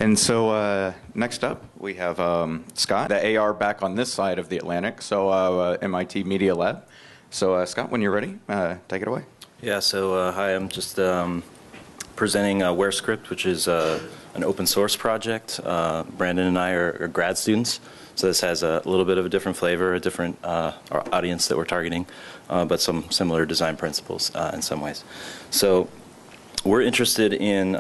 And so next up, we have Scott, the AR back on this side of the Atlantic, so MIT Media Lab. So Scott, when you're ready, take it away. Yeah, so hi, I'm just presenting WearScript, which is an open source project. Brandon and I are grad students, so this has a little bit of a different flavor, a different audience that we're targeting, but some similar design principles in some ways. So we're interested in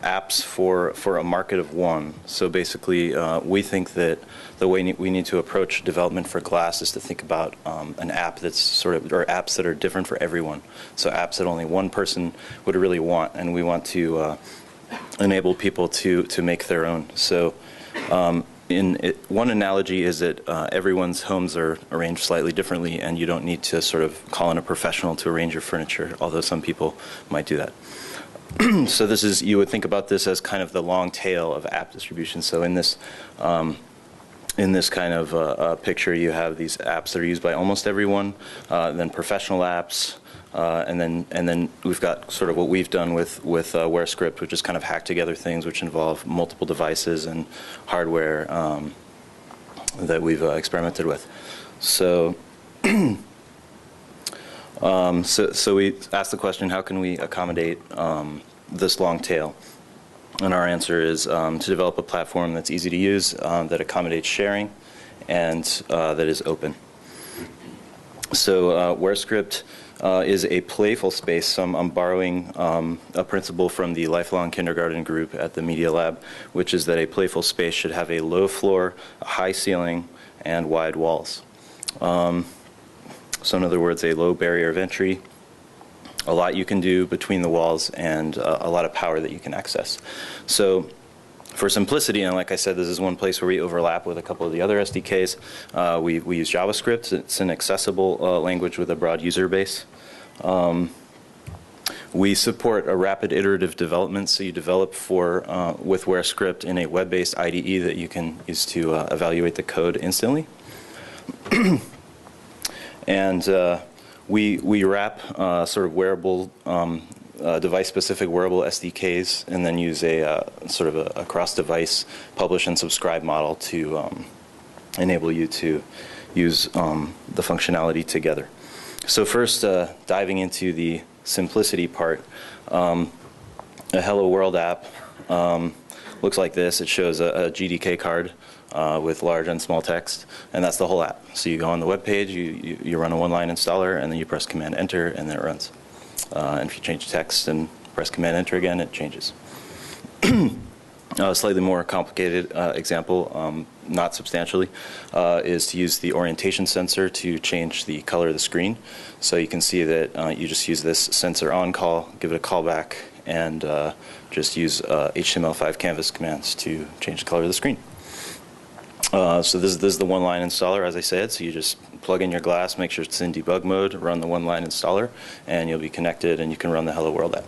apps for a market of one. So basically, we think that the way we need to approach development for glass is to think about an app that's sort of, or apps that are different for everyone. So apps that only one person would really want, and we want to enable people to make their own. So one analogy is that everyone's homes are arranged slightly differently, and you don't need to sort of call in a professional to arrange your furniture, although some people might do that. So this is, you would think about this as kind of the long tail of app distribution. So in this kind of picture, you have these apps that are used by almost everyone, then professional apps, and then we've got sort of what we've done with WearScript, which is kind of hack together things which involve multiple devices and hardware that we've experimented with. So. So we asked the question, how can we accommodate this long tail? And our answer is to develop a platform that's easy to use, that accommodates sharing, and that is open. So WearScript is a playful space. So I'm borrowing a principle from the lifelong kindergarten group at the Media Lab, which is that a playful space should have a low floor, a high ceiling, and wide walls. So in other words, a low barrier of entry, a lot you can do between the walls, and a lot of power that you can access. So for simplicity, and like I said, this is one place where we overlap with a couple of the other SDKs. We use JavaScript. It's an accessible language with a broad user base. We support a rapid iterative development, so you develop with WearScript in a web-based IDE that you can use to evaluate the code instantly. And we wrap sort of wearable, device-specific wearable SDKs, and then use a sort of a cross-device publish and subscribe model to enable you to use the functionality together. So first, diving into the simplicity part, a Hello World app looks like this. It shows a GDK card with large and small text, and that's the whole app. So you go on the web page, you run a one-line installer, and then you press Command Enter, and then it runs. And if you change text and press Command Enter again, it changes. A slightly more complicated example, not substantially, is to use the orientation sensor to change the color of the screen. So you can see that you just use this sensor on call, give it a callback, and just use HTML5 canvas commands to change the color of the screen. So this is the one-line installer, as I said. So you just plug in your glass, make sure it's in debug mode, run the one-line installer, and you'll be connected, and you can run the Hello World app.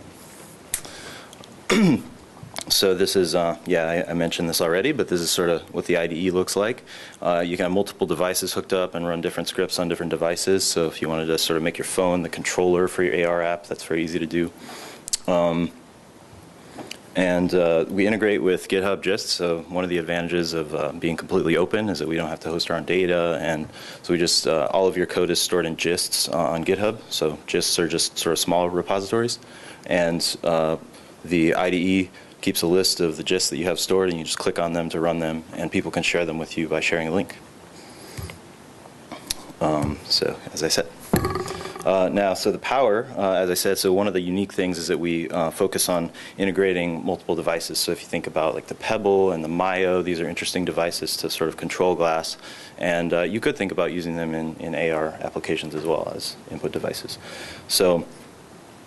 So this is, yeah, I mentioned this already, but this is sort of what the IDE looks like. You can have multiple devices hooked up and run different scripts on different devices. So if you wanted to sort of make your phone the controller for your AR app, that's very easy to do. And we integrate with GitHub Gist. So one of the advantages of being completely open is that we don't have to host our own data. And so we just, all of your code is stored in gists on GitHub. So gists are just sort of small repositories. And the IDE keeps a list of the gists that you have stored, and you just click on them to run them. And people can share them with you by sharing a link. So as I said. Now, so the power, as I said, so one of the unique things is that we focus on integrating multiple devices. So if you think about like the Pebble and the Mayo, these are interesting devices to sort of control glass. And you could think about using them in AR applications as well as input devices. So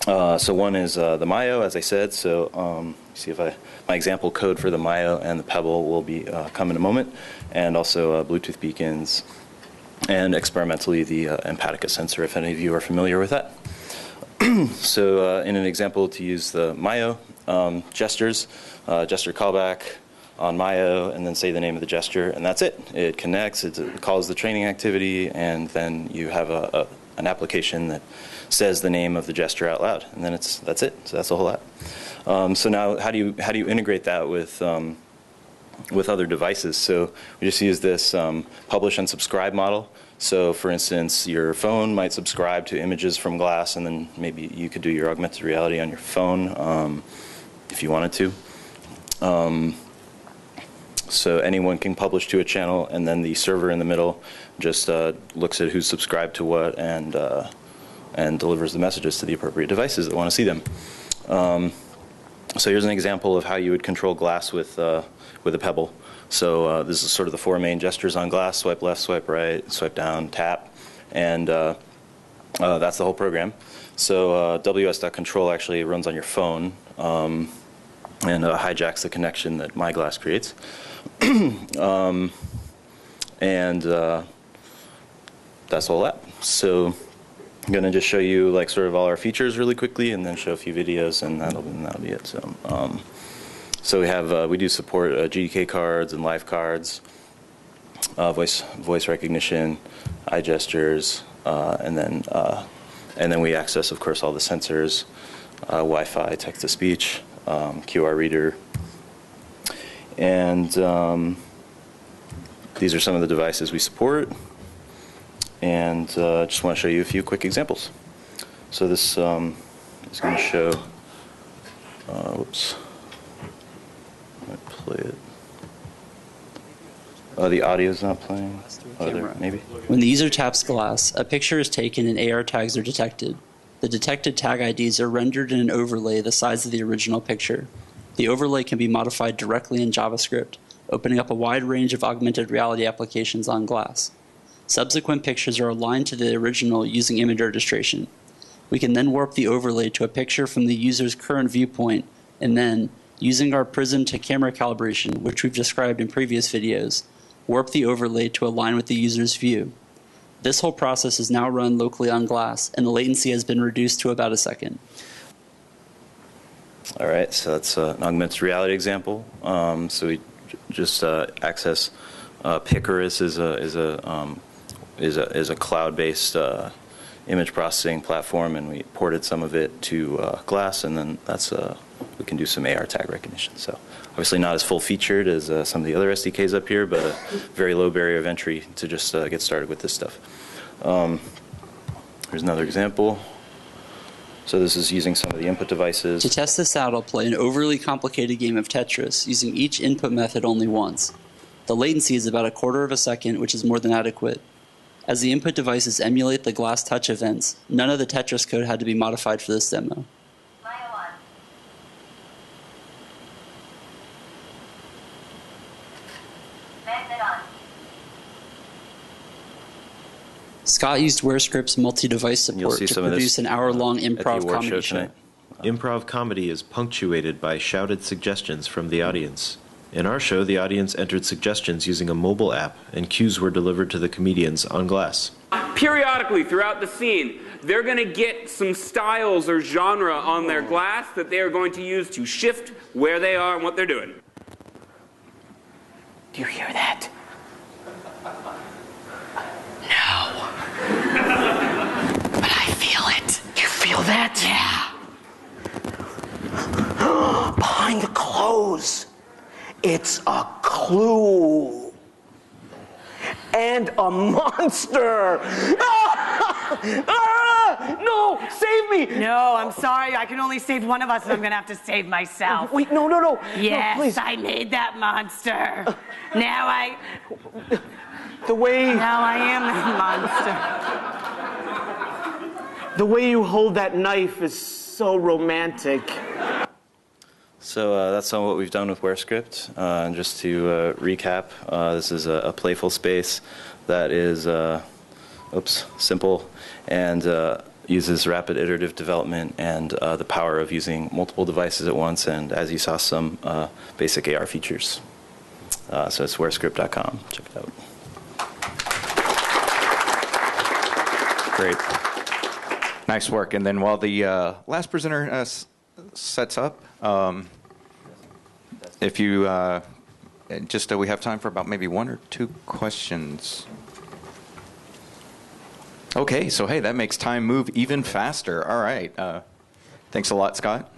one is the Mayo, as I said. So see if my example code for the Mayo and the Pebble will be come in a moment. And also Bluetooth beacons. And experimentally, the Empatica sensor, if any of you are familiar with that. So in an example, to use the Mayo gestures, gesture callback on Mayo, and then say the name of the gesture, and that's it. It connects, it calls the training activity, and then you have an application that says the name of the gesture out loud, and then that's it. So that's the whole app. So now, how do you integrate that with other devices? So we just use this publish and subscribe model. So for instance, your phone might subscribe to images from glass, and then maybe you could do your augmented reality on your phone if you wanted to. So anyone can publish to a channel, and then the server in the middle just looks at who's subscribed to what and delivers the messages to the appropriate devices that want to see them. So here's an example of how you would control glass with a pebble. So this is sort of the 4 main gestures on glass: swipe left, swipe right, swipe down, tap, and that's the whole program. So ws.control actually runs on your phone and hijacks the connection that my glass creates. And that's all that. So I'm going to just show you like sort of all our features really quickly, and then show a few videos, and that'll be it. So we have we do support GDK cards and live cards, voice recognition, eye gestures, and then we access, of course, all the sensors, Wi-Fi, text to speech, QR reader, and these are some of the devices we support. And just want to show you a few quick examples. So this is going to show. Whoops. Might play it. Oh, the audio's not playing. Oh, there, maybe. When the user taps glass, a picture is taken and AR tags are detected. The detected tag IDs are rendered in an overlay the size of the original picture. The overlay can be modified directly in JavaScript, opening up a wide range of augmented reality applications on glass. Subsequent pictures are aligned to the original using image registration. We can then warp the overlay to a picture from the user's current viewpoint, and then, using our prism to camera calibration, which we've described in previous videos, warp the overlay to align with the user's view. This whole process is now run locally on glass, and the latency has been reduced to about a second. All right, so that's an augmented reality example. So we just access Picarus is a cloud-based image processing platform, and we ported some of it to glass, and then that's we can do some AR tag recognition. So obviously not as full-featured as some of the other SDKs up here, but a very low barrier of entry to just get started with this stuff. Here's another example. So this is using some of the input devices. To test this out, I'll play an overly complicated game of Tetris using each input method only once. The latency is about 1/4 of a second, which is more than adequate. As the input devices emulate the glass touch events, none of the Tetris code had to be modified for this demo. Scott used WearScript's multi-device support to produce an hour-long improv comedy show. Improv comedy is punctuated by shouted suggestions from the audience. In our show, the audience entered suggestions using a mobile app, and cues were delivered to the comedians on glass. Periodically throughout the scene, they're going to get some styles or genre on their glass that they are going to use to shift where they are and what they're doing. Do you hear that? No. But I feel it. You feel that? Yeah. Behind the clothes. It's a clue. And a monster. No, save me. No, I'm sorry. I can only save one of us, and I'm going to have to save myself. Wait, no. Yes, no, please. I made that monster. Now I am that monster. The way you hold that knife is so romantic. So that's what we've done with WearScript. And just to recap, this is a playful space that is simple and uses rapid iterative development and the power of using multiple devices at once, and as you saw, some basic AR features. So it's WearScript.com. Check it out. Great. Nice work. And then while the last presenter sets up, if you we have time for about maybe 1 or 2 questions. Okay, so hey, that makes time move even faster. All right. Thanks a lot, Scott.